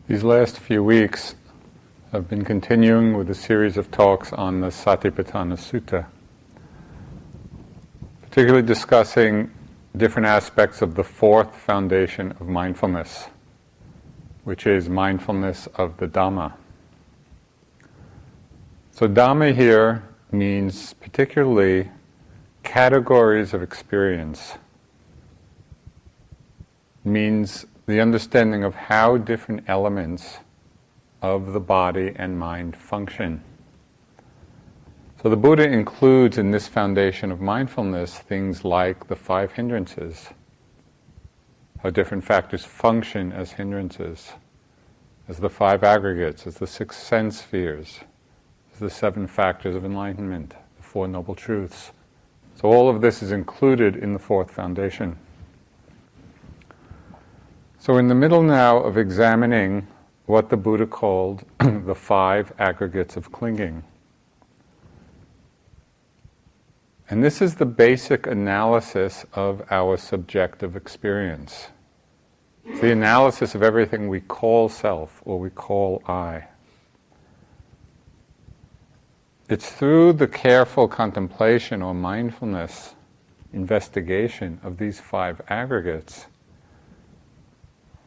These last few weeks I've been continuing with a series of talks on the Satipatthana Sutta, particularly discussing different aspects of the fourth foundation of mindfulness, which is mindfulness of the Dhamma. So Dhamma here means particularly categories of experience, means the understanding of how different elements of the body and mind function. So the Buddha includes in this foundation of mindfulness things like the 5 hindrances, how different factors function as hindrances, as the 5 aggregates, as the 6 sense spheres, as the 7 factors of enlightenment, the 4 noble truths. So all of this is included in the fourth foundation. So in the middle now of examining what the Buddha called the 5 aggregates of clinging. And this is the basic analysis of our subjective experience. It's the analysis of everything we call self or we call I. It's through the careful contemplation or mindfulness investigation of these 5 aggregates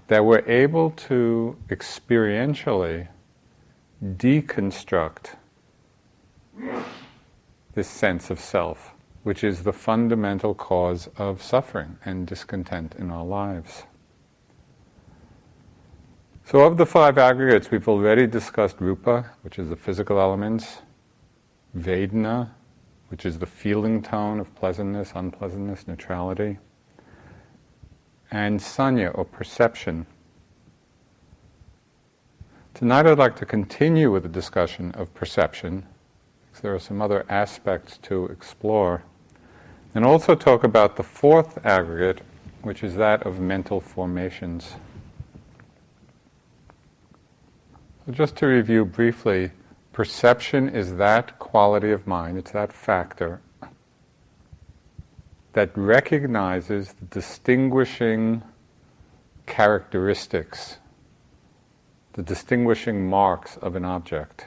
that we're able to experientially deconstruct this sense of self, which is the fundamental cause of suffering and discontent in our lives. So of the 5 aggregates, we've already discussed rupa, which is the physical elements, vedana, which is the feeling tone of pleasantness, unpleasantness, neutrality, and sanya, or perception. Tonight I'd like to continue with the discussion of perception, because there are some other aspects to explore, and also talk about the 4th aggregate, which is that of mental formations. So just to review briefly, perception is that quality of mind, it's that factor that recognizes the distinguishing characteristics, the distinguishing marks of an object.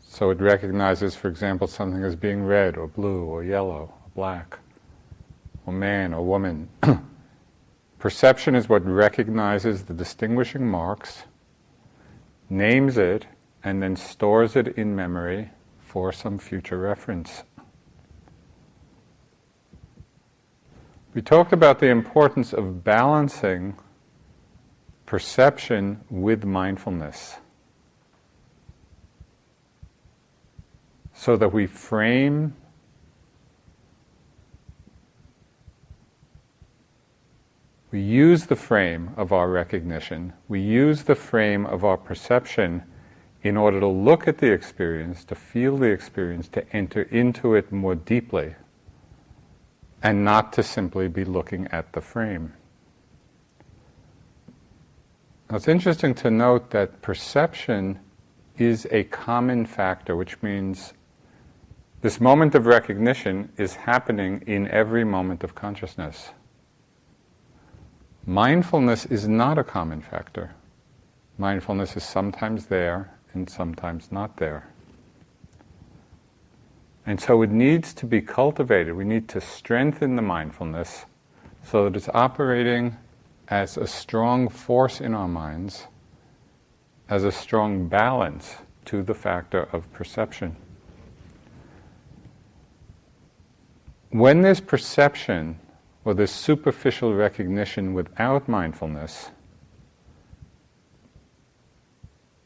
So it recognizes, for example, something as being red or blue or yellow or black or man or woman. Perception is what recognizes the distinguishing marks, names it, and then stores it in memory for some future reference. We talked about the importance of balancing perception with mindfulness so that we use the frame of our recognition, we use the frame of our perception in order to look at the experience, to feel the experience, to enter into it more deeply, and not to simply be looking at the frame. Now it's interesting to note that perception is a common factor, which means this moment of recognition is happening in every moment of consciousness. Mindfulness is not a common factor. Mindfulness is sometimes there and sometimes not there. And so it needs to be cultivated. We need to strengthen the mindfulness so that it's operating as a strong force in our minds, as a strong balance to the factor of perception. When there's perception or there's superficial recognition without mindfulness,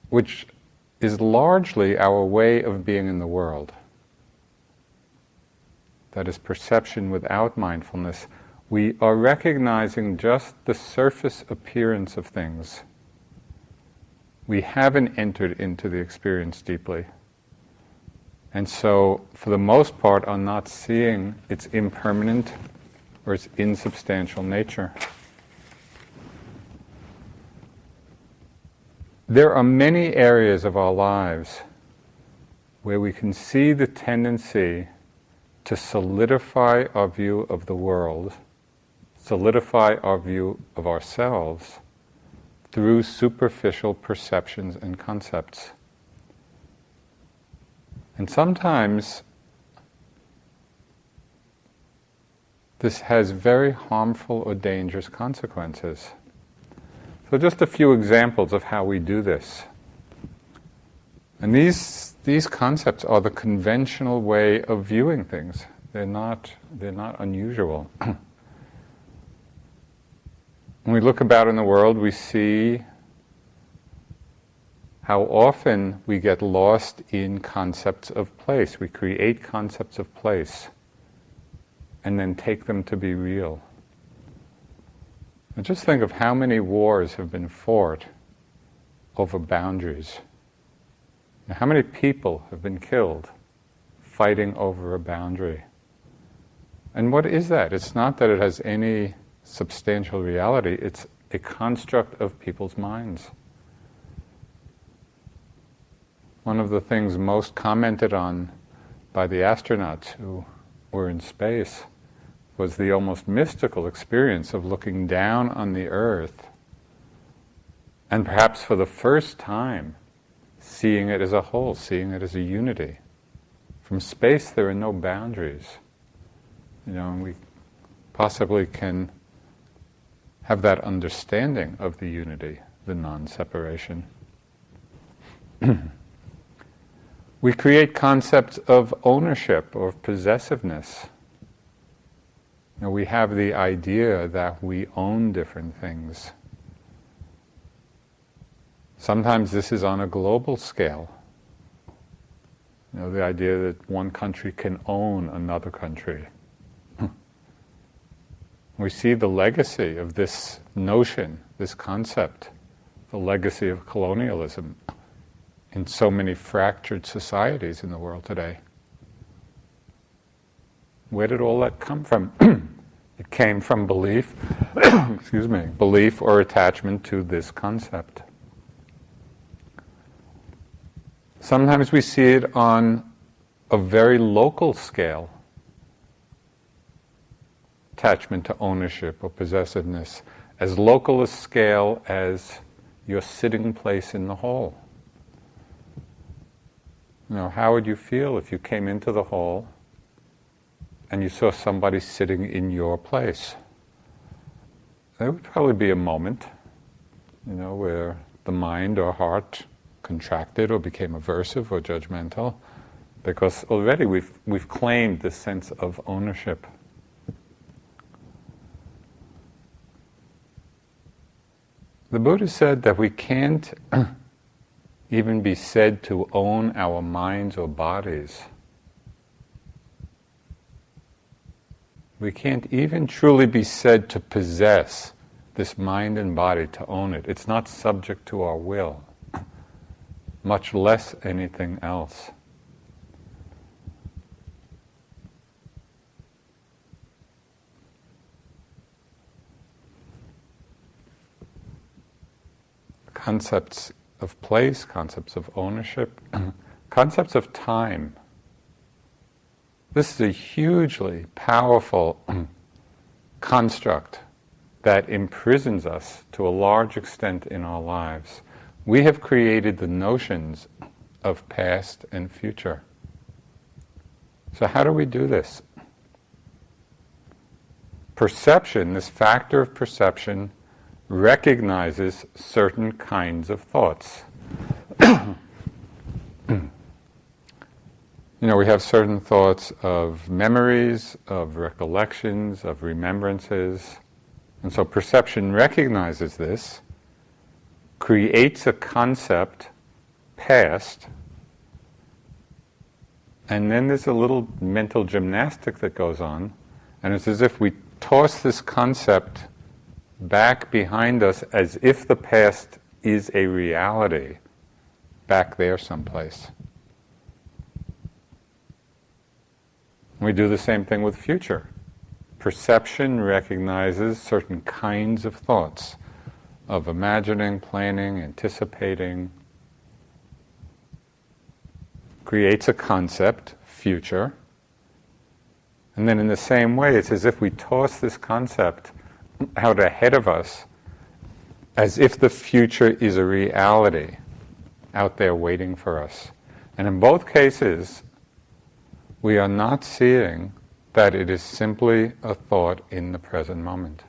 which is largely our way of being in the world, that is perception without mindfulness, we are recognizing just the surface appearance of things. We haven't entered into the experience deeply. And so, for the most part, are not seeing its impermanent or its insubstantial nature. There are many areas of our lives where we can see the tendency to solidify our view of the world, solidify our view of ourselves through superficial perceptions and concepts. And sometimes this has very harmful or dangerous consequences. So just a few examples of how we do this. And these concepts are the conventional way of viewing things. They're not unusual. When we look about in the world, we see how often we get lost in concepts of place. We create concepts of place and then take them to be real. And just think of how many wars have been fought over boundaries. Now, how many people have been killed fighting over a boundary? And what is that? It's not that it has any substantial reality, it's a construct of people's minds. One of the things most commented on by the astronauts who were in space was the almost mystical experience of looking down on the Earth and perhaps for the first time seeing it as a whole, seeing it as a unity. From space there are no boundaries. And we possibly can have that understanding of the unity, the non-separation. We create concepts of ownership or possessiveness. We have the idea that we own different things. Sometimes this is on a global scale. The idea that one country can own another country. We see the legacy of this notion, this concept, the legacy of colonialism in so many fractured societies in the world today. Where did all that come from? It came from belief, belief or attachment to this concept. Sometimes we see it on a very local scale. Attachment to ownership or possessiveness, as local a scale as your sitting place in the hall. How would you feel if you came into the hall and you saw somebody sitting in your place? There would probably be a moment, where the mind or heart contracted or became aversive or judgmental, because already we've claimed this sense of ownership. The Buddha said that we can't even be said to own our minds or bodies. We can't even truly be said to possess this mind and body, to own it. It's not subject to our will, much less anything else. Concepts of place, concepts of ownership, concepts of time. This is a hugely powerful construct that imprisons us to a large extent in our lives. We have created the notions of past and future. So how do we do this? Perception, this factor of perception, recognizes certain kinds of thoughts. We have certain thoughts of memories, of recollections, of remembrances. And so perception recognizes this, creates a concept, past, and then there's a little mental gymnastic that goes on, and it's as if we toss this concept back behind us as if the past is a reality back there someplace. We do the same thing with future. Perception recognizes certain kinds of thoughts, of imagining, planning, anticipating, creates a concept, future, and then in the same way it's as if we toss this concept out ahead of us as if the future is a reality out there waiting for us. And in both cases, we are not seeing that it is simply a thought in the present moment.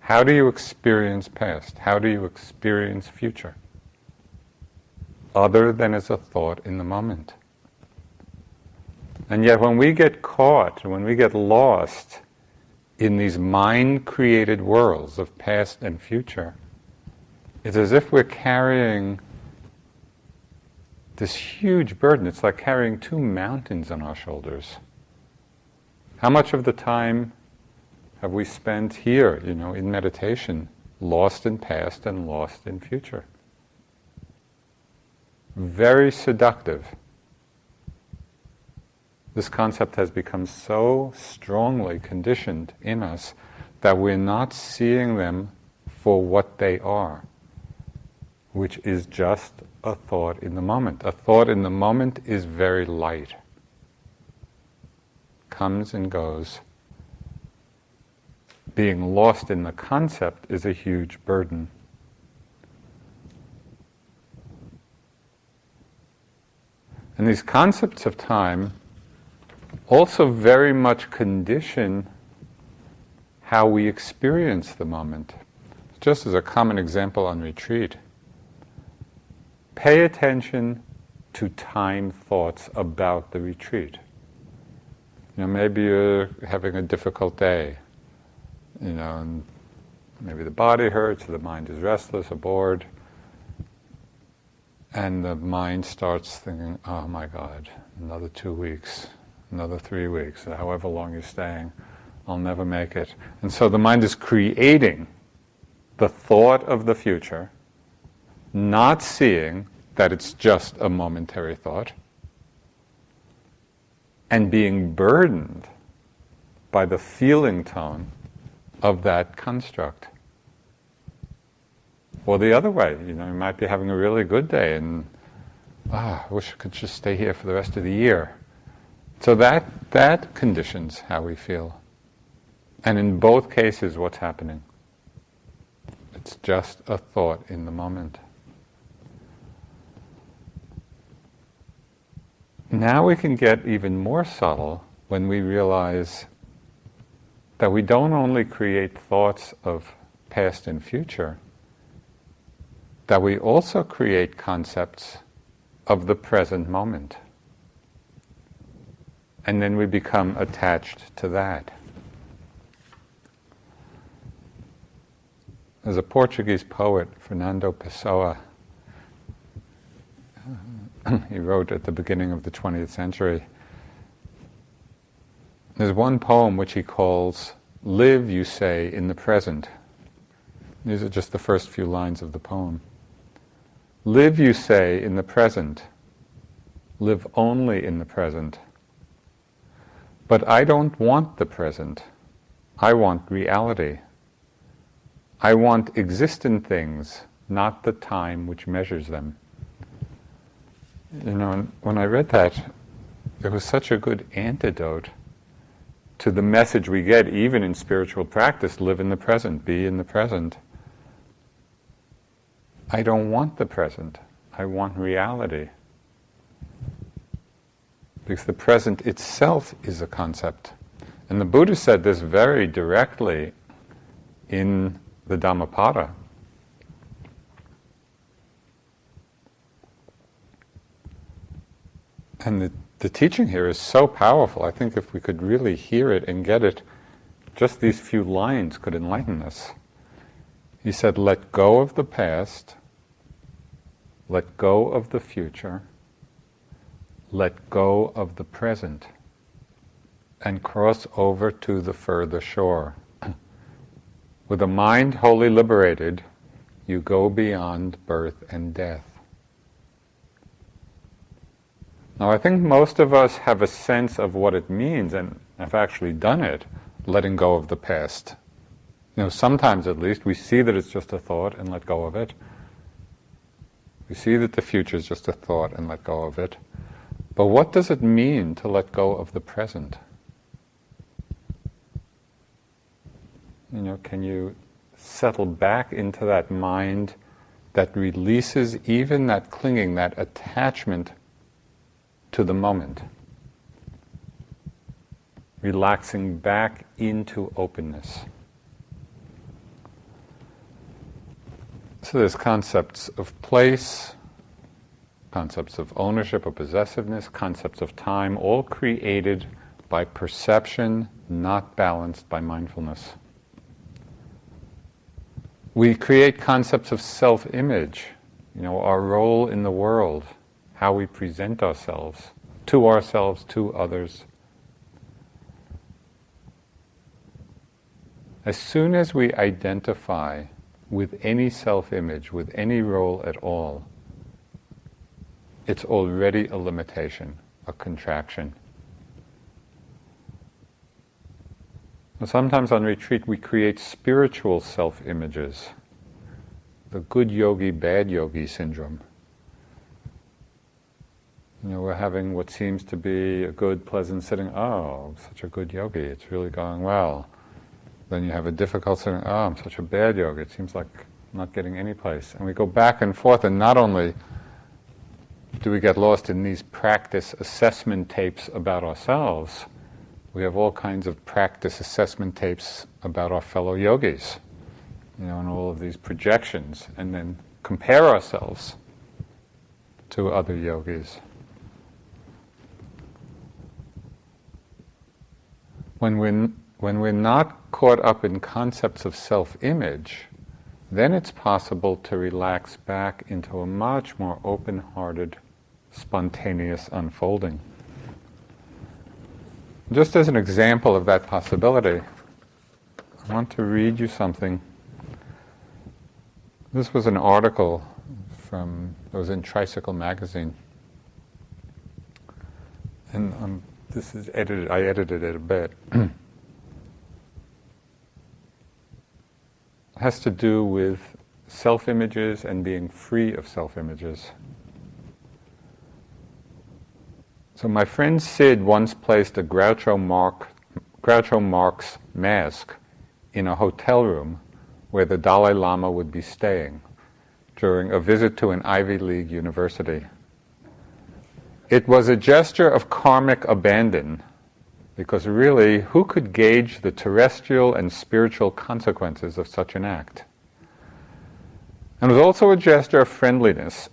How do you experience past? How do you experience future? Other than as a thought in the moment. And yet when we get caught, when we get lost in these mind-created worlds of past and future, it's as if we're carrying this huge burden. It's like carrying two mountains on our shoulders. How much of the time have we spent here, in meditation, lost in past and lost in future? Very seductive. This concept has become so strongly conditioned in us that we're not seeing them for what they are, which is just a thought in the moment. A thought in the moment is very light. Comes and goes. Being lost in the concept is a huge burden. And these concepts of time also very much condition how we experience the moment. Just as a common example on retreat, pay attention to time thoughts about the retreat. Maybe you're having a difficult day, and maybe the body hurts, or the mind is restless or bored, and the mind starts thinking, oh my God, another 2 weeks, another 3 weeks, however long you're staying, I'll never make it. And so the mind is creating the thought of the future, not seeing that it's just a momentary thought, and being burdened by the feeling tone of that construct. Or the other way, you might be having a really good day and, I wish I could just stay here for the rest of the year. So that conditions how we feel. And in both cases, what's happening? It's just a thought in the moment. Now we can get even more subtle when we realize that we don't only create thoughts of past and future, that we also create concepts of the present moment. And then we become attached to that. There's a Portuguese poet, Fernando Pessoa. He wrote at the beginning of the 20th century. There's one poem which he calls, "Live, you say, in the present." These are just the first few lines of the poem. Live, you say, in the present. Live only in the present. But I don't want the present. I want reality. I want existent things, not the time which measures them. When I read that, it was such a good antidote to the message we get even in spiritual practice, live in the present, be in the present. I don't want the present. I want reality. Because the present itself is a concept. And the Buddha said this very directly in the Dhammapada. And the teaching here is so powerful. I think if we could really hear it and get it, just these few lines could enlighten us. He said, let go of the past, let go of the future, let go of the present, and cross over to the further shore. With a mind wholly liberated, you go beyond birth and death. Now, I think most of us have a sense of what it means, and have actually done it, letting go of the past. Sometimes at least, we see that it's just a thought and let go of it. We see that the future is just a thought and let go of it. But what does it mean to let go of the present? Can you settle back into that mind that releases even that clinging, that attachment to the moment. Relaxing back into openness. So there's concepts of place, concepts of ownership or possessiveness, concepts of time, all created by perception, not balanced by mindfulness. We create concepts of self-image, our role in the world, how we present ourselves, to others. As soon as we identify with any self-image, with any role at all, it's already a limitation, a contraction. And sometimes on retreat we create spiritual self-images, the good yogi, bad yogi syndrome. We're having what seems to be a good, pleasant sitting. Oh, I'm such a good yogi, it's really going well. Then you have a difficult sitting. Oh, I'm such a bad yogi, it seems like I'm not getting any place. And we go back and forth, and not only do we get lost in these practice assessment tapes about ourselves, we have all kinds of practice assessment tapes about our fellow yogis, and all of these projections, and then compare ourselves to other yogis. When we're not caught up in concepts of self-image, then it's possible to relax back into a much more open-hearted, spontaneous unfolding. Just as an example of that possibility, I want to read you something. This was an article that was in Tricycle magazine. And this is edited, I edited it a bit. It has to do with self-images and being free of self-images. So my friend Sid once placed a Groucho Marx mask in a hotel room where the Dalai Lama would be staying during a visit to an Ivy League university. It was a gesture of karmic abandon, because really, who could gauge the terrestrial and spiritual consequences of such an act? And it was also a gesture of friendliness,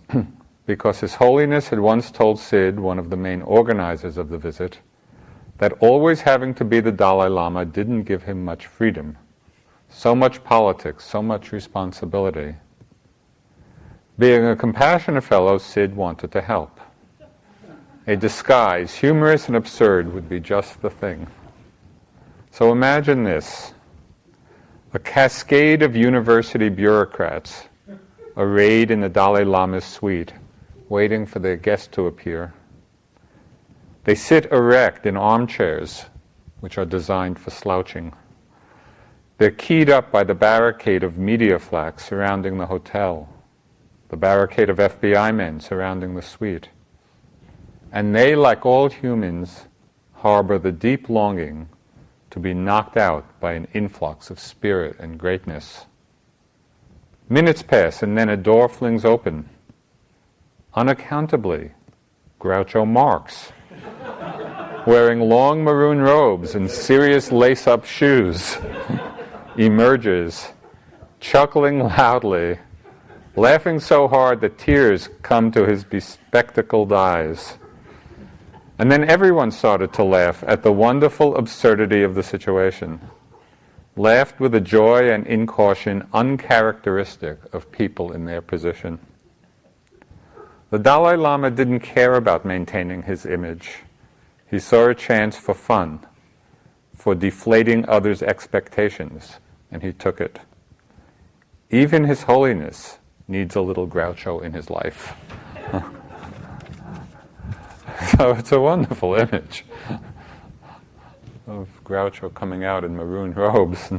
because His Holiness had once told Sid, one of the main organizers of the visit, that always having to be the Dalai Lama didn't give him much freedom. So much politics, so much responsibility. Being a compassionate fellow, Sid wanted to help. A disguise, humorous and absurd, would be just the thing. So imagine this: a cascade of university bureaucrats arrayed in the Dalai Lama's suite, waiting for their guest to appear. They sit erect in armchairs, which are designed for slouching. They're keyed up by the barricade of media flags surrounding the hotel, the barricade of FBI men surrounding the suite. And they, like all humans, harbor the deep longing to be knocked out by an influx of spirit and greatness. Minutes pass, and then a door flings open. Unaccountably, Groucho Marx, wearing long maroon robes and serious lace-up shoes, emerges, chuckling loudly, laughing so hard that tears come to his bespectacled eyes. And then everyone started to laugh at the wonderful absurdity of the situation. Laughed with a joy and incaution uncharacteristic of people in their position. The Dalai Lama didn't care about maintaining his image. He saw a chance for fun, for deflating others' expectations, and he took it. Even His Holiness needs a little Groucho in his life. So it's a wonderful image of Groucho coming out in maroon robes.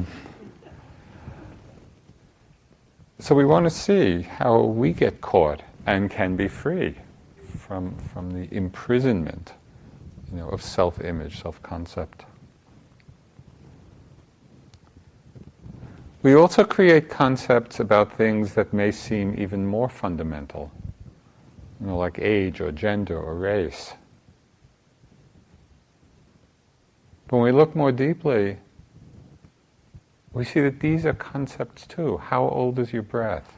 So we want to see how we get caught and can be free from the imprisonment, of self-image, self-concept. We also create concepts about things that may seem even more fundamental, like age or gender or race. But when we look more deeply, we see that these are concepts too. How old is your breath?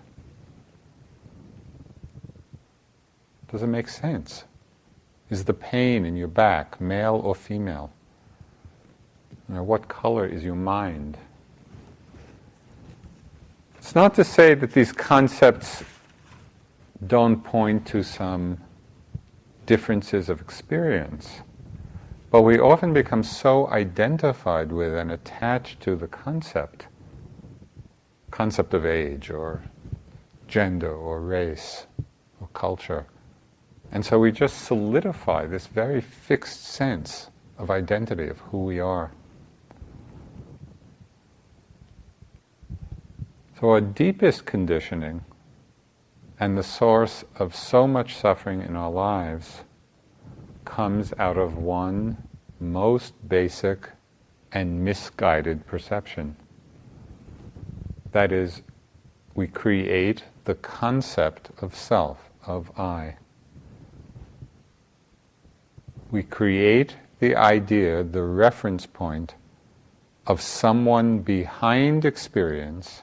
Does it make sense? Is the pain in your back male or female? What color is your mind? It's not to say that these concepts don't point to some differences of experience, but we often become so identified with and attached to the concept of age or gender or race or culture. And so we just solidify this very fixed sense of identity of who we are. So our deepest conditioning and the source of so much suffering in our lives comes out of one most basic and misguided perception. That is, we create the concept of self, of I. We create the idea, the reference point of someone behind experience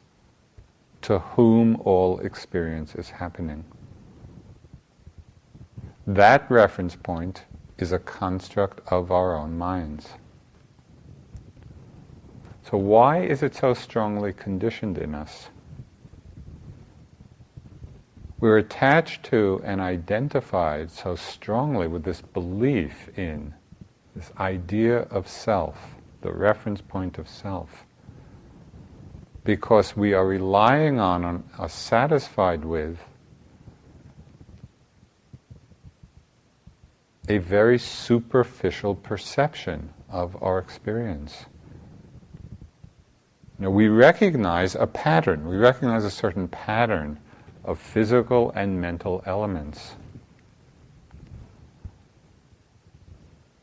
to whom all experience is happening. That reference point is a construct of our own minds. So why is it so strongly conditioned in us? We're attached to and identified so strongly with this belief in, this idea of self, the reference point of self, because we are relying on, are satisfied with, a very superficial perception of our experience. We recognize a pattern, we recognize a certain pattern of physical and mental elements.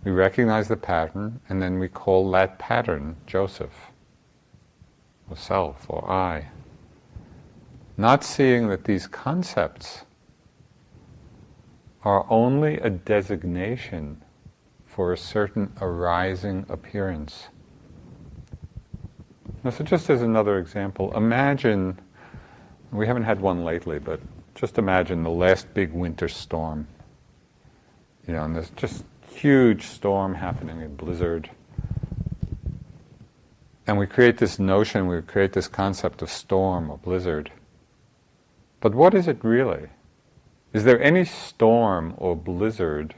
We recognize the pattern, and then we call that pattern Joseph, or self, or I. Not seeing that these concepts are only a designation for a certain arising appearance. Now, so just as another example, imagine, we haven't had one lately, but just imagine the last big winter storm. And there's just huge storm happening, a blizzard. And we create this notion, we create this concept of storm or blizzard. But what is it really? Is there any storm or blizzard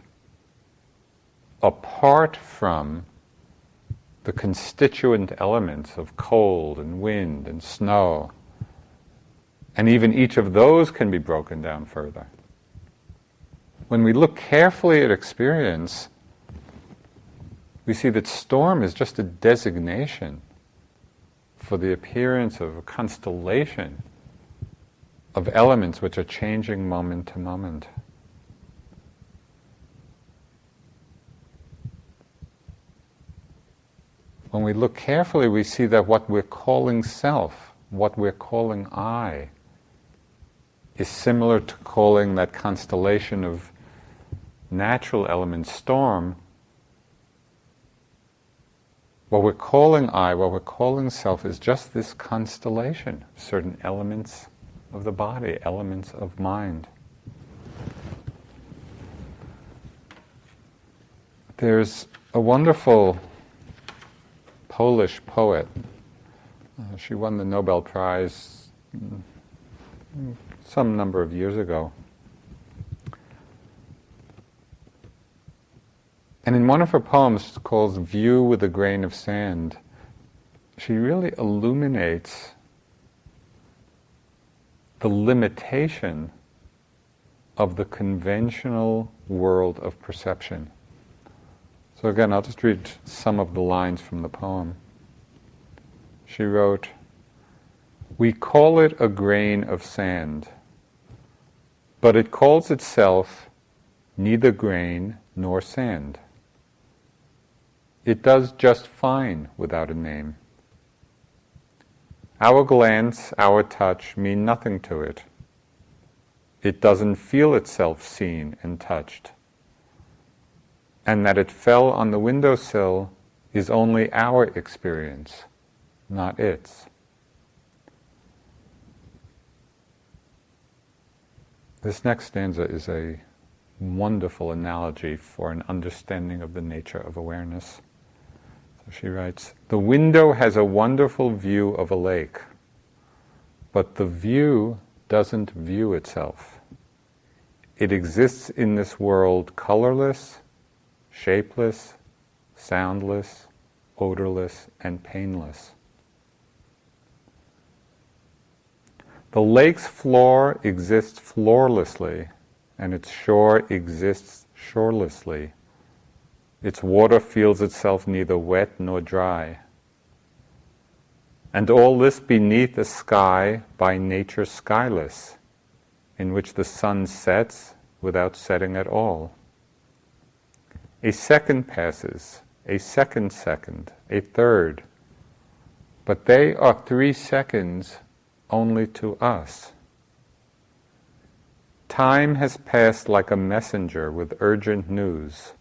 apart from the constituent elements of cold and wind and snow? And even each of those can be broken down further. When we look carefully at experience, we see that storm is just a designation for the appearance of a constellation of elements which are changing moment to moment. When we look carefully, we see that what we're calling self, what we're calling I, is similar to calling that constellation of natural elements storm. What we're calling I, what we're calling self, is just this constellation of certain elements of the body, elements of mind. There's a wonderful Polish poet. She won the Nobel Prize some number of years ago. And in one of her poems called View with a Grain of Sand, she really illuminates the limitation of the conventional world of perception. So again, I'll just read some of the lines from the poem. She wrote, "We call it a grain of sand, but it calls itself neither grain nor sand. It does just fine without a name. Our glance, our touch mean nothing to it. It doesn't feel itself seen and touched. And that it fell on the windowsill is only our experience, not its. This next stanza is a wonderful analogy for an understanding of the nature of awareness. So she writes, "The window has a wonderful view of a lake, but the view doesn't view itself. It exists in this world colorless, shapeless, soundless, odorless, and painless. The lake's floor exists floorlessly, and its shore exists shorelessly. Its water feels itself neither wet nor dry. And all this beneath a sky by nature skyless, in which the sun sets without setting at all. A second passes, a second, a third, but they are 3 seconds only to us. Time has passed like a messenger with urgent news,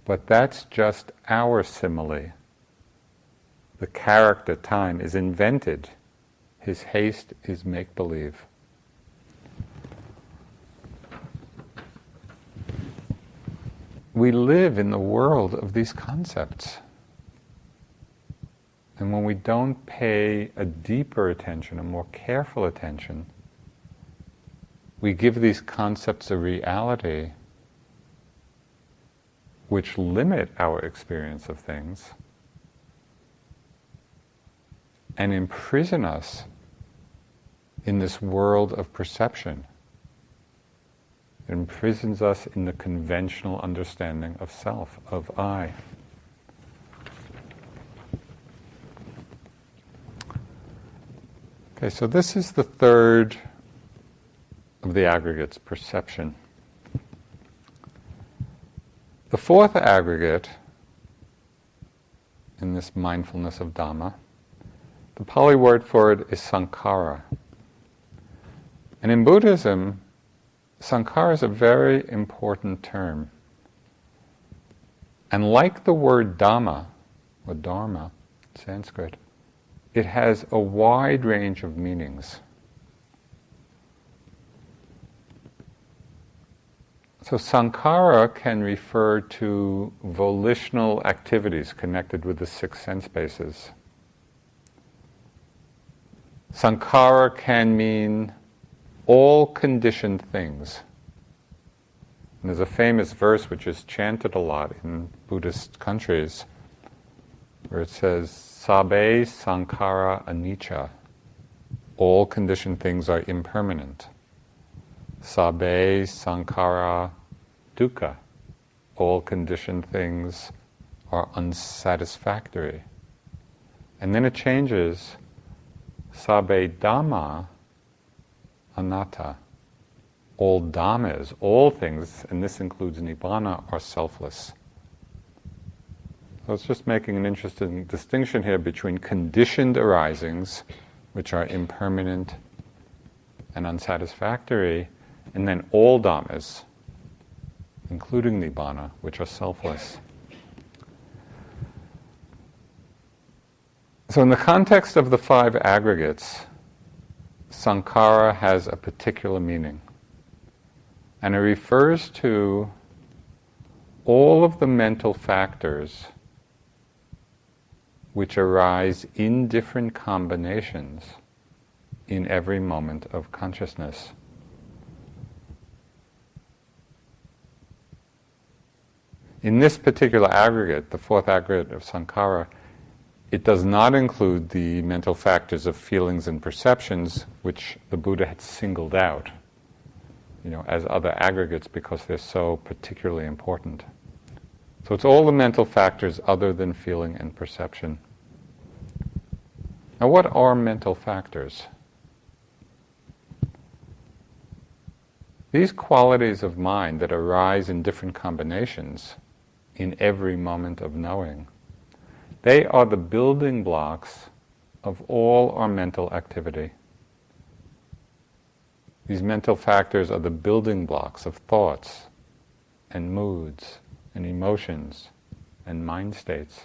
but that's just our simile. The character time is invented, his haste is make-believe." We live in the world of these concepts. And when we don't pay a deeper attention, a more careful attention, we give these concepts a reality which limit our experience of things and imprison us in this world of perception. It imprisons us in the conventional understanding of self, of I. Okay, so this is the third of the aggregates, perception. The fourth aggregate in this mindfulness of Dhamma, the Pali word for it is sankhara. And in Buddhism, sankhara is a very important term. And like the word Dhamma, or Dharma, Sanskrit, it has a wide range of meanings. So sankhara can refer to volitional activities connected with the 6 sense bases. Sankhara can mean all conditioned things. And there's a famous verse which is chanted a lot in Buddhist countries where it says, "Sabbe sankhara anicca." All conditioned things are impermanent. "Sabbe sankhara dukkha." All conditioned things are unsatisfactory. And then it changes, "Sabbe dhamma anatta." All dhammas, all things, and this includes nibbana, are selfless. So it's just making an interesting distinction here between conditioned arisings, which are impermanent and unsatisfactory, and then all dhammas, including nibbana, which are selfless. So in the context of the 5 aggregates, sankhara has a particular meaning. And it refers to all of the mental factors which arise in different combinations in every moment of consciousness. In this particular aggregate, the 4th aggregate of sankhara, it does not include the mental factors of feelings and perceptions, which the Buddha had singled out, as other aggregates because they're so particularly important. So it's all the mental factors other than feeling and perception. Now, what are mental factors? These qualities of mind that arise in different combinations in every moment of knowing, they are the building blocks of all our mental activity. These mental factors are the building blocks of thoughts and moods and emotions and mind states.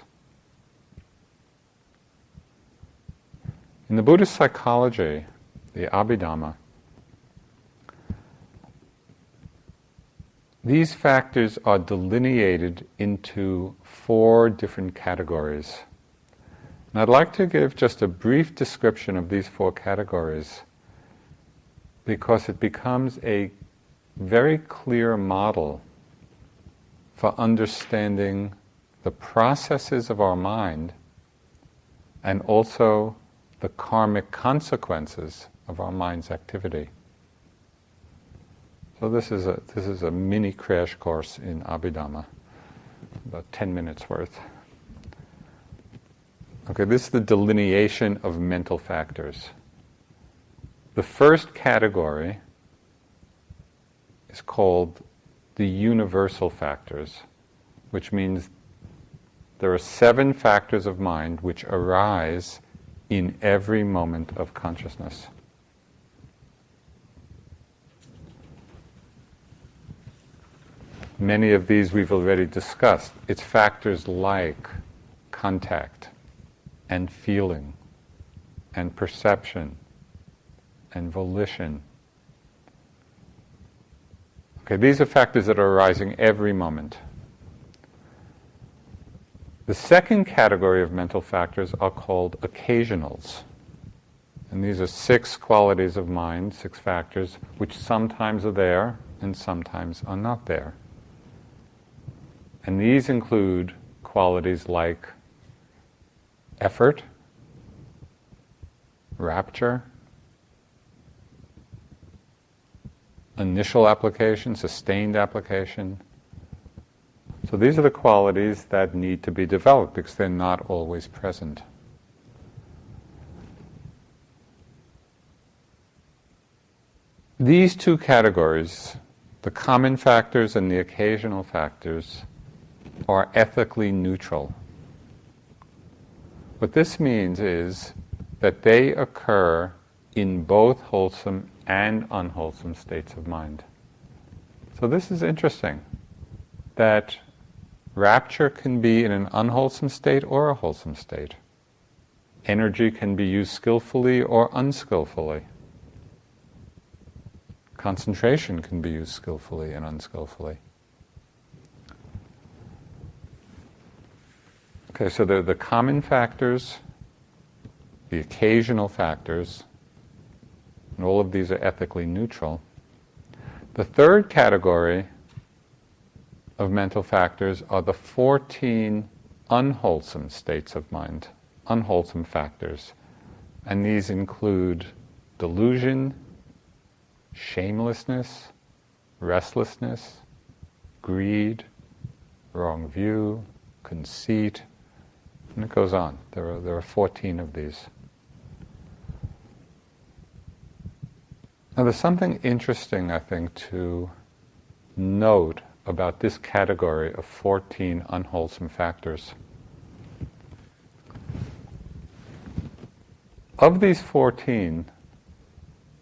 In the Buddhist psychology, the Abhidhamma, these factors are delineated into 4 different categories. And I'd like to give just a brief description of these 4 categories because it becomes a very clear model for understanding the processes of our mind and also the karmic consequences of our mind's activity. So this is a mini crash course in Abhidhamma, about 10 minutes worth. Okay, this is the delineation of mental factors. The first category is called the universal factors, which means there are 7 factors of mind which arise in every moment of consciousness. Many of these we've already discussed. It's factors like contact and feeling and perception and volition. Okay, these are factors that are arising every moment. The second category of mental factors are called occasionals. And these are 6 qualities of mind, 6 factors, which sometimes are there and sometimes are not there. And these include qualities like effort, rapture, initial application, sustained application. So these are the qualities that need to be developed because they're not always present. These 2 categories, the common factors and the occasional factors, are ethically neutral. What this means is that they occur in both wholesome and unwholesome states of mind. So this is interesting, that rapture can be in an unwholesome state or a wholesome state. Energy can be used skillfully or unskillfully. Concentration can be used skillfully and unskillfully. Okay, so there are the common factors, the occasional factors, and all of these are ethically neutral. The third category of mental factors are the 14 unwholesome states of mind, unwholesome factors. And these include delusion, shamelessness, restlessness, greed, wrong view, conceit, and it goes on. There are 14 of these. Now there's something interesting, I think, to note about this category of 14 unwholesome factors. Of these 14,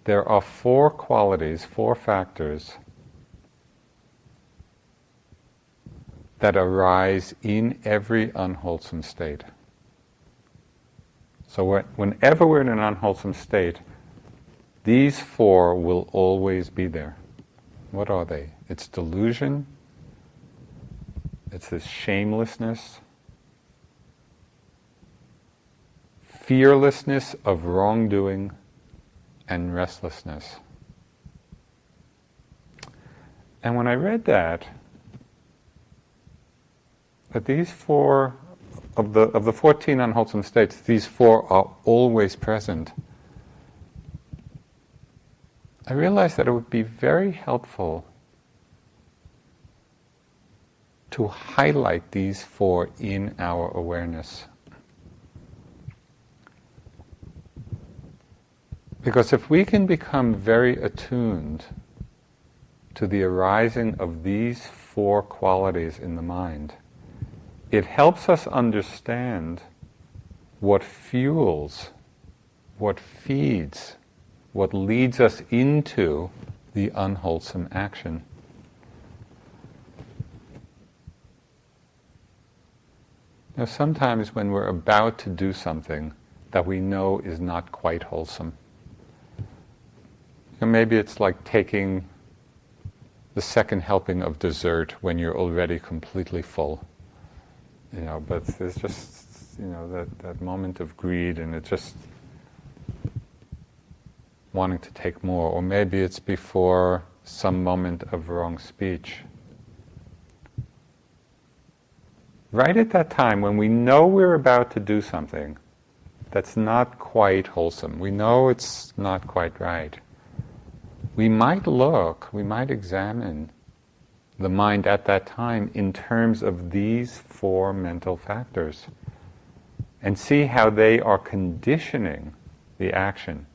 there are 4 qualities, 4 factors that arise in every unwholesome state. So whenever we're in an unwholesome state, these 4 will always be there. What are they? It's delusion, it's this shamelessness, fearlessness of wrongdoing, and restlessness. And when I read that these 4 of the 14 unwholesome states, these 4 are always present, I realized that it would be very helpful to highlight these 4 in our awareness. Because if we can become very attuned to the arising of these 4 qualities in the mind, it helps us understand what fuels what feeds, what leads us into the unwholesome action. Now, sometimes when we're about to do something that we know is not quite wholesome, maybe it's like taking the second helping of dessert when you're already completely full. But there's just, that moment of greed, and it's just wanting to take more. Or maybe it's before some moment of wrong speech. Right at that time, when we know we're about to do something that's not quite wholesome, we know it's not quite right, we might examine the mind at that time in terms of these four mental factors and see how they are conditioning the action.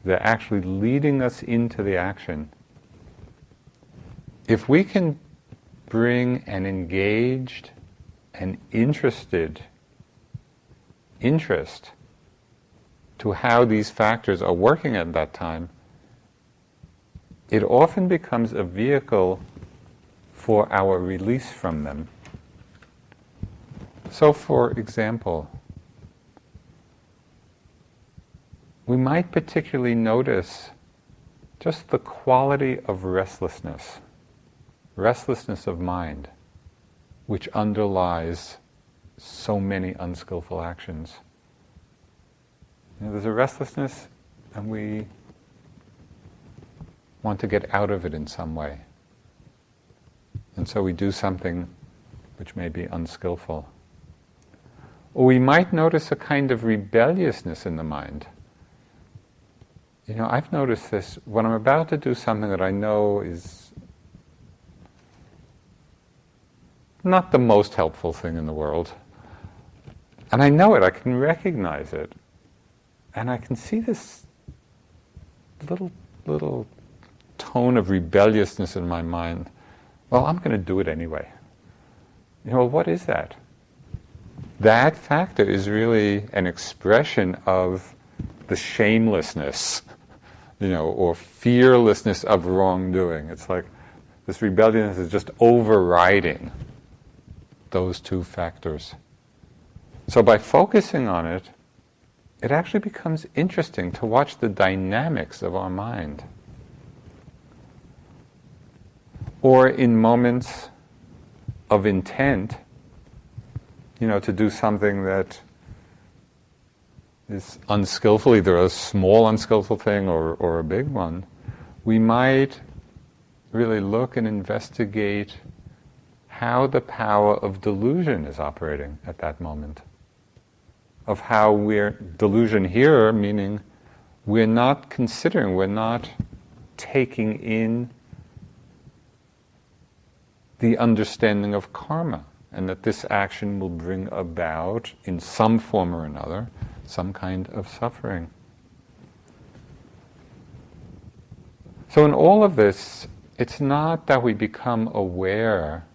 They're actually leading us into the action. If we can bring an engaged and interested interest to how these factors are working at that time, it often becomes a vehicle for our release from them. So, for example, we might particularly notice just the quality of restlessness of mind, which underlies so many unskillful actions. There's a restlessness, and we want to get out of it in some way. And so we do something which may be unskillful. Or we might notice a kind of rebelliousness in the mind. I've noticed this when I'm about to do something that I know is not the most helpful thing in the world. And I know it, I can recognize it. And I can see this little tone of rebelliousness in my mind. Well, I'm going to do it anyway. What is that? That factor is really an expression of the shamelessness, or fearlessness of wrongdoing. It's like this rebellion is just overriding those two factors. So by focusing on it, it actually becomes interesting to watch the dynamics of our mind. Or in moments of intent, to do something that is unskillful, either a small unskillful thing or a big one, we might really look and investigate how the power of delusion is operating at that moment. Of how delusion here, meaning we're not considering, we're not taking in the understanding of karma, and that this action will bring about, in some form or another, some kind of suffering. So in all of this, it's not that we become aware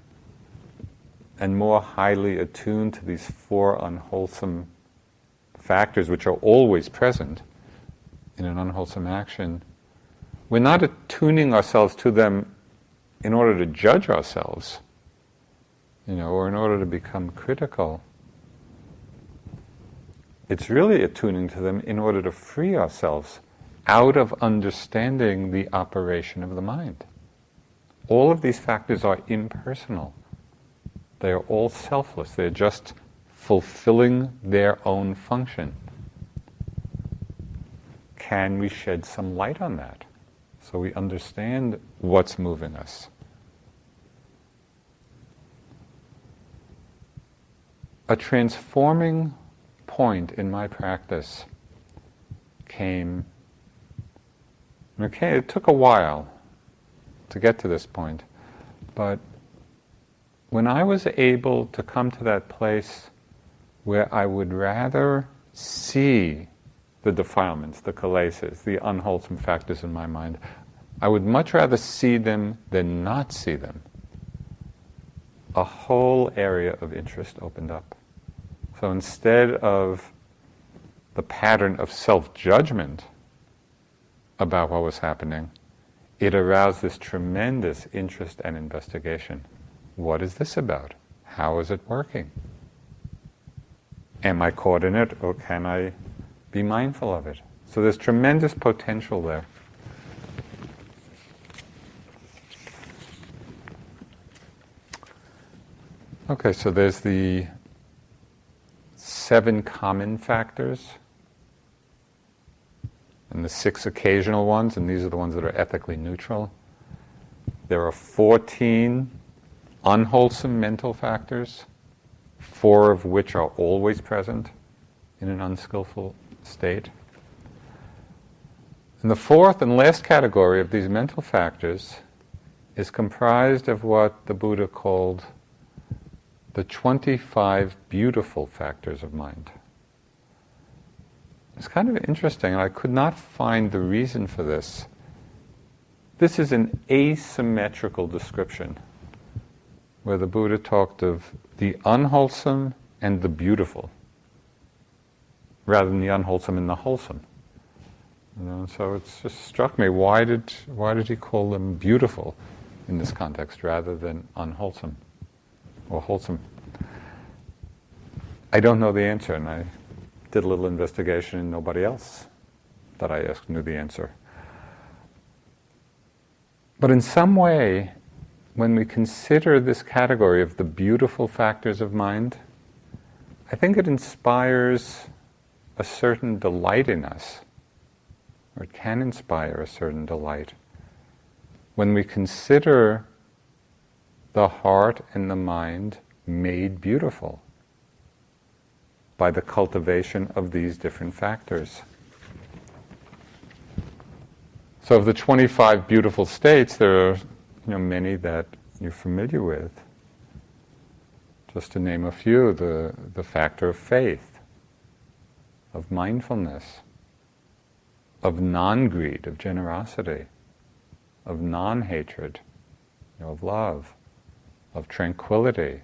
and more highly attuned to these four unwholesome factors which are always present in an unwholesome action. We're not attuning ourselves to them in order to judge ourselves, or in order to become critical. It's really attuning to them in order to free ourselves out of understanding the operation of the mind. All of these factors are impersonal. They are all selfless. They're just fulfilling their own function. Can we shed some light on that so we understand what's moving us? A transforming point in my practice came, it took a while to get to this point, but when I was able to come to that place where I would rather see the defilements, the kilesas, the unwholesome factors in my mind, I would much rather see them than not see them. A whole area of interest opened up. So instead of the pattern of self-judgment about what was happening, it aroused this tremendous interest and investigation. What is this about? How is it working? Am I caught in it, or can I be mindful of it? So there's tremendous potential there. Okay, so there's the 7 common factors and the 6 occasional ones, and these are the ones that are ethically neutral. There are 14 unwholesome mental factors, 4 of which are always present in an unskillful state. And the 4th and last category of these mental factors is comprised of what the Buddha called the 25 beautiful factors of mind. It's kind of interesting, and I could not find the reason for this. This is an asymmetrical description, where the Buddha talked of the unwholesome and the beautiful, rather than the unwholesome and the wholesome. So it's just struck me, why did he call them beautiful in this context rather than unwholesome or wholesome? I don't know the answer, and I did a little investigation, and nobody else that I asked knew the answer. But in some way, when we consider this category of the beautiful factors of mind, I think it inspires a certain delight in us, or it can inspire a certain delight, when we consider the heart and the mind made beautiful by the cultivation of these different factors. So of the 25 beautiful states, there are many that you're familiar with. Just to name a few, the factor of faith, of mindfulness, of non-greed, of generosity, of non-hatred, of love, of tranquility,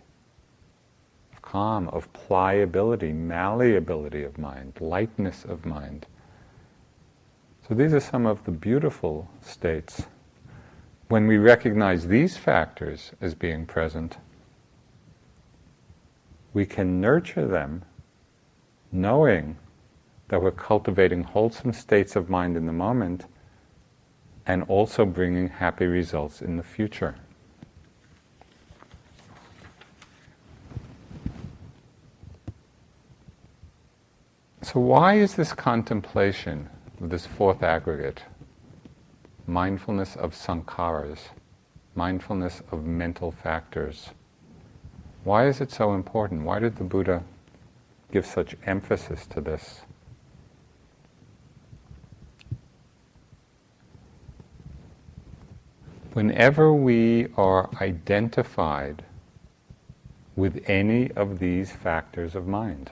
of calm, of pliability, malleability of mind, lightness of mind. So these are some of the beautiful states. When we recognize these factors as being present, we can nurture them knowing that we're cultivating wholesome states of mind in the moment and also bringing happy results in the future. So why is this contemplation of this 4th aggregate, mindfulness of sankharas, mindfulness of mental factors, why is it so important? Why did the Buddha give such emphasis to this? Whenever we are identified with any of these factors of mind,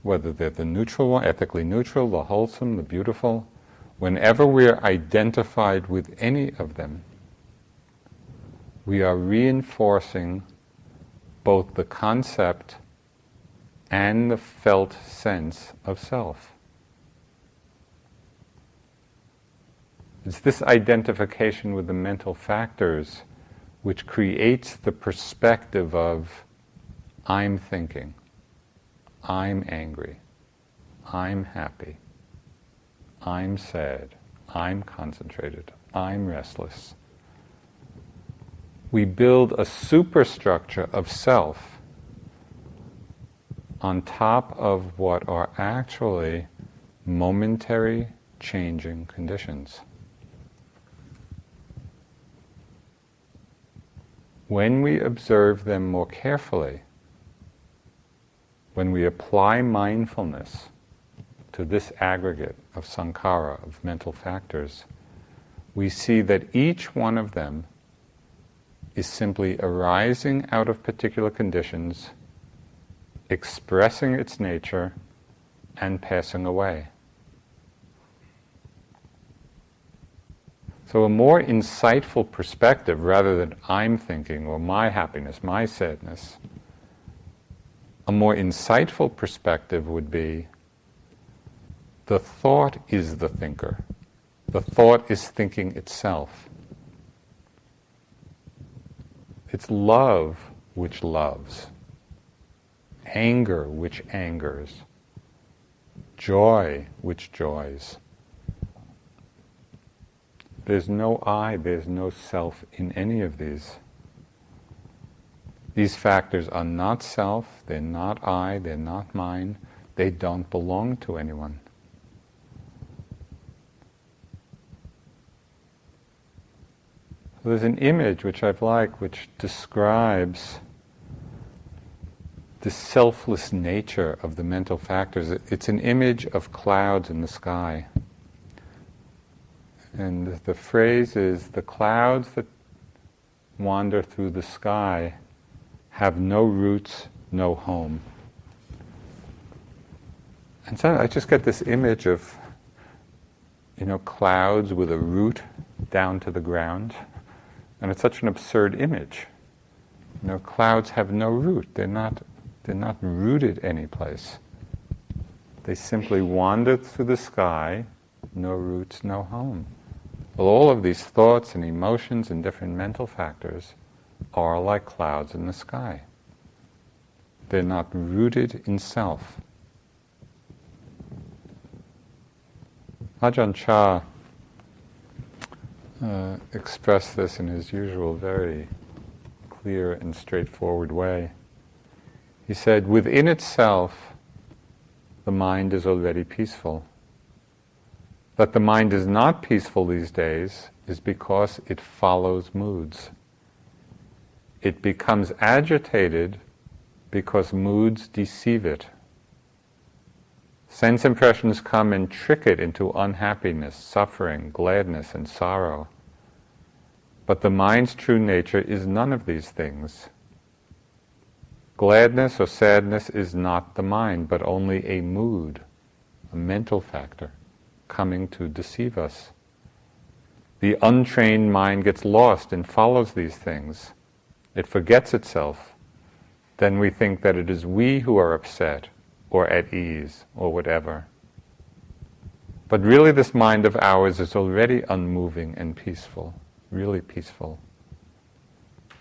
whether they're the neutral one, ethically neutral, the wholesome, the beautiful, whenever we are identified with any of them, we are reinforcing both the concept and the felt sense of self. It's this identification with the mental factors which creates the perspective of I'm thinking, I'm angry, I'm happy, I'm sad, I'm concentrated, I'm restless. We build a superstructure of self on top of what are actually momentary changing conditions. When we observe them more carefully, when we apply mindfulness to this aggregate of sankhara, of mental factors, we see that each one of them is simply arising out of particular conditions, expressing its nature, and passing away. So a more insightful perspective, rather than I'm thinking, or my happiness, my sadness, a more insightful perspective would be, The thought is the thinker. The thought is thinking itself. It's love which loves, anger which angers, joy which joys. There's no I, there's no self in any of these. These factors are not self, they're not I, they're not mine, they don't belong to anyone. So there's an image which I've liked which describes the selfless nature of the mental factors. It's an image of clouds in the sky. And the phrase is, the clouds that wander through the sky have no roots, no home. And so I just get this image of, clouds with a root down to the ground. And it's such an absurd image. Clouds have no root. They're not rooted anyplace. They simply wander through the sky, no roots, no home. Well, all of these thoughts and emotions and different mental factors are like clouds in the sky. They're not rooted in self. Ajahn Chah expressed this in his usual very clear and straightforward way. He said, within itself, the mind is already peaceful. That the mind is not peaceful these days is because it follows moods. It becomes agitated because moods deceive it. Sense impressions come and trick it into unhappiness, suffering, gladness, and sorrow. But the mind's true nature is none of these things. Gladness or sadness is not the mind, but only a mood, a mental factor, coming to deceive us. The untrained mind gets lost and follows these things. It forgets itself. Then we think that it is we who are upset, or at ease, or whatever. But really this mind of ours is already unmoving and peaceful, really peaceful.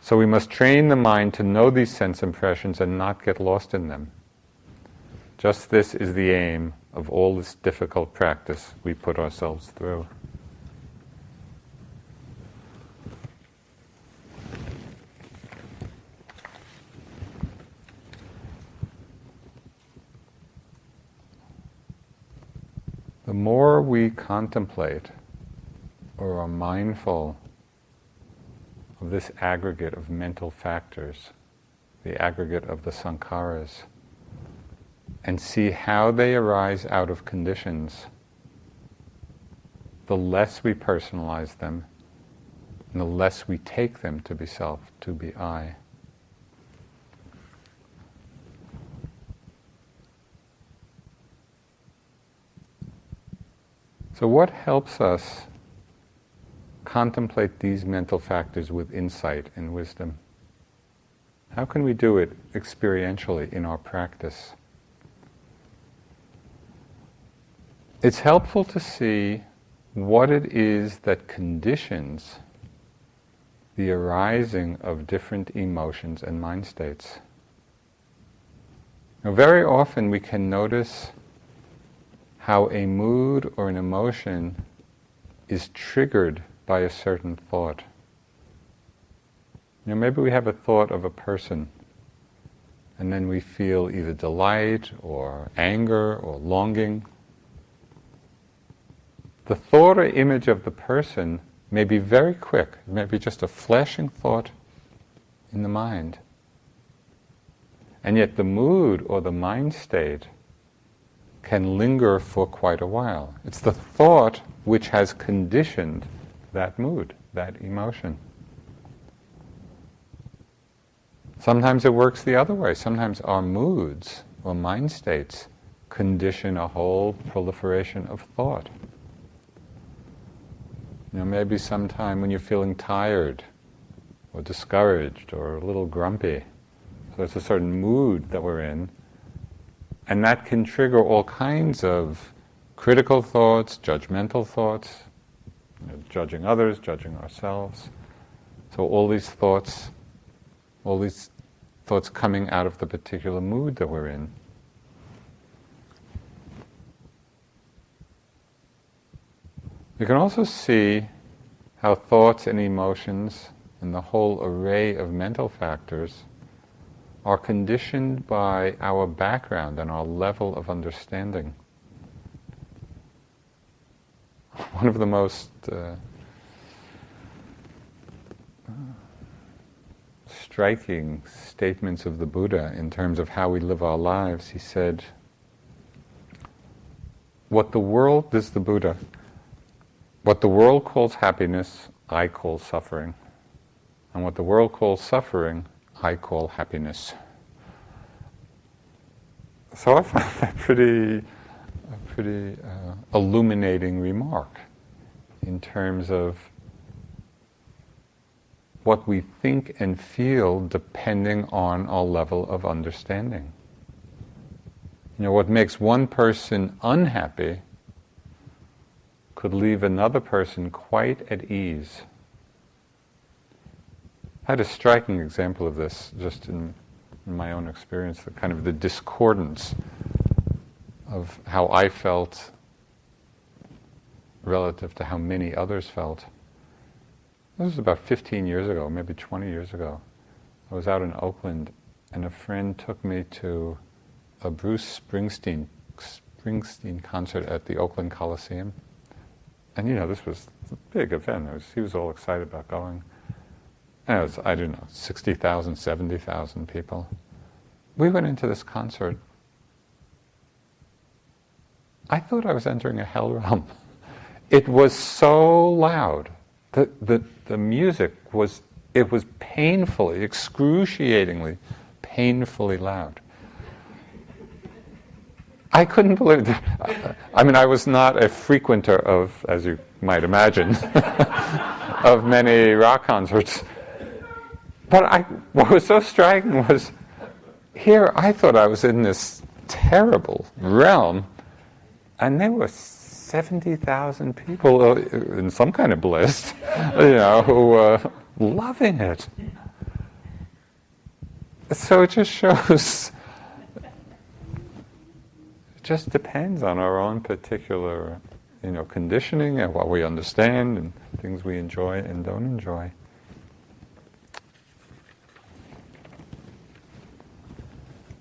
So we must train the mind to know these sense impressions and not get lost in them. Just this is the aim of all this difficult practice we put ourselves through. The more we contemplate or are mindful of this aggregate of mental factors, the aggregate of the sankharas, and see how they arise out of conditions, the less we personalize them, and the less we take them to be self, to be I. So what helps us contemplate these mental factors with insight and wisdom? How can we do it experientially in our practice? It's helpful to see what it is that conditions the arising of different emotions and mind states. Now, very often we can notice how a mood or an emotion is triggered by a certain thought. Maybe we have a thought of a person, and then we feel either delight or anger or longing. The thought or image of the person may be very quick. It may be just a flashing thought in the mind. And yet the mood or the mind state can linger for quite a while. It's the thought which has conditioned that mood, that emotion. Sometimes it works the other way. Sometimes our moods or mind states condition a whole proliferation of thought. Maybe sometime when you're feeling tired or discouraged or a little grumpy. So it's a certain mood that we're in, and that can trigger all kinds of critical thoughts, judgmental thoughts, judging others, judging ourselves. So all these thoughts coming out of the particular mood that we're in. You can also see how thoughts and emotions and the whole array of mental factors are conditioned by our background and our level of understanding. One of the most striking statements of the Buddha in terms of how we live our lives, he said, what the world calls happiness, I call suffering. And what the world calls suffering, I call happiness. So I find that a pretty illuminating remark in terms of what we think and feel depending on our level of understanding. What makes one person unhappy could leave another person quite at ease. I had a striking example of this just in my own experience, the kind of the discordance of how I felt relative to how many others felt. This was about 15 years ago, maybe 20 years ago. I was out in Oakland and a friend took me to a Bruce Springsteen concert at the Oakland Coliseum. And this was a big event. He was all excited about going. And it was, 60,000, 70,000 people. We went into this concert. I thought I was entering a hell realm. It was so loud. The music was painfully, excruciatingly, painfully loud. I couldn't believe it. I was not a frequenter of, as you might imagine, of many rock concerts. But what was so striking was, here I thought I was in this terrible realm, and there were 70,000 people in some kind of bliss, who were loving it. So it just shows, it just depends on our own particular, conditioning and what we understand and things we enjoy and don't enjoy.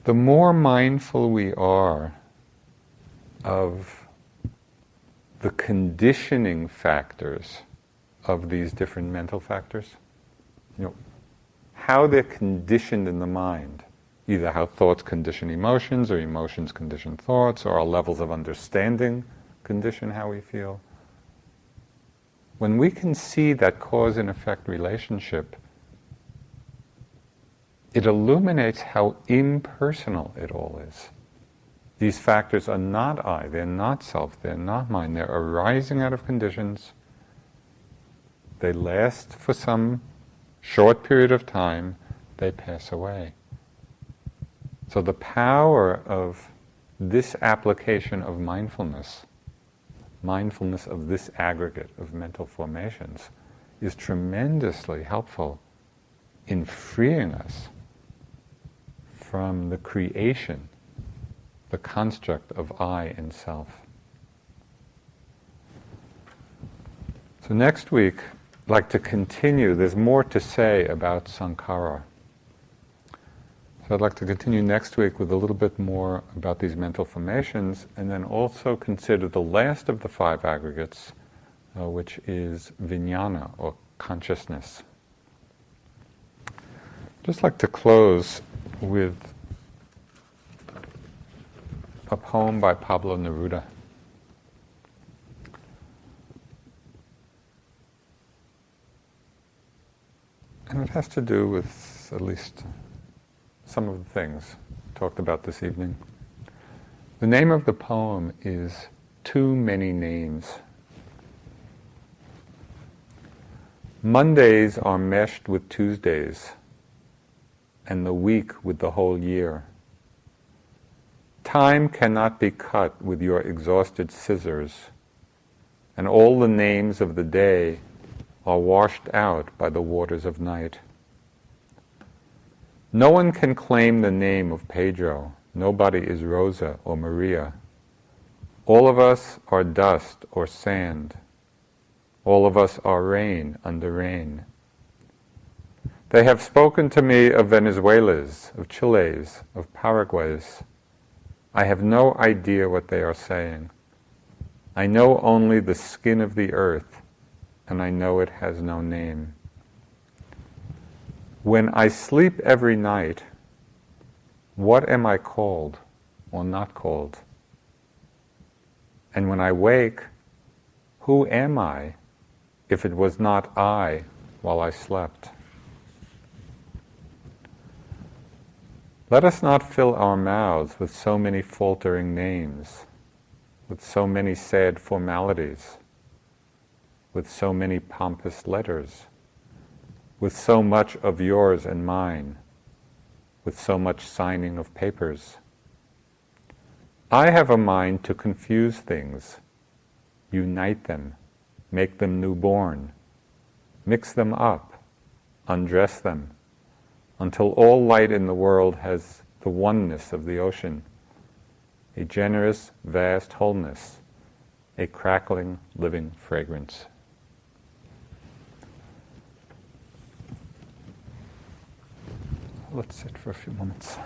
The more mindful we are of the conditioning factors of these different mental factors, how they're conditioned in the mind, either how thoughts condition emotions or emotions condition thoughts, or our levels of understanding condition how we feel. When we can see that cause and effect relationship, it illuminates how impersonal it all is. These factors are not I, they're not self, they're not mine, they're arising out of conditions. They last for some short period of time, they pass away. So the power of this application of mindfulness of this aggregate of mental formations, is tremendously helpful in freeing us from the creation, the construct of I and self. So next week, I'd like to continue. There's more to say about sankhara. So I'd like to continue next week with a little bit more about these mental formations, and then also consider the last of the 5 aggregates, which is vijnana, or consciousness. I'd just like to close with a poem by Pablo Neruda. And it has to do with at least some of the things talked about this evening. The name of the poem is Too Many Names. Mondays are meshed with Tuesdays, and the week with the whole year. Time cannot be cut with your exhausted scissors, and all the names of the day are washed out by the waters of night. No one can claim the name of Pedro. Nobody is Rosa or Maria. All of us are dust or sand. All of us are rain under rain. They have spoken to me of Venezuelas, of Chiles, of Paraguays. I have no idea what they are saying. I know only the skin of the earth, and I know it has no name. When I sleep every night, what am I called or not called? And when I wake, who am I if it was not I while I slept? Let us not fill our mouths with so many faltering names, with so many sad formalities, with so many pompous letters, with so much of yours and mine, with so much signing of papers. I have a mind to confuse things, unite them, make them newborn, mix them up, undress them, until all light in the world has the oneness of the ocean, a generous, vast wholeness, a crackling, living fragrance. Let's sit for a few moments.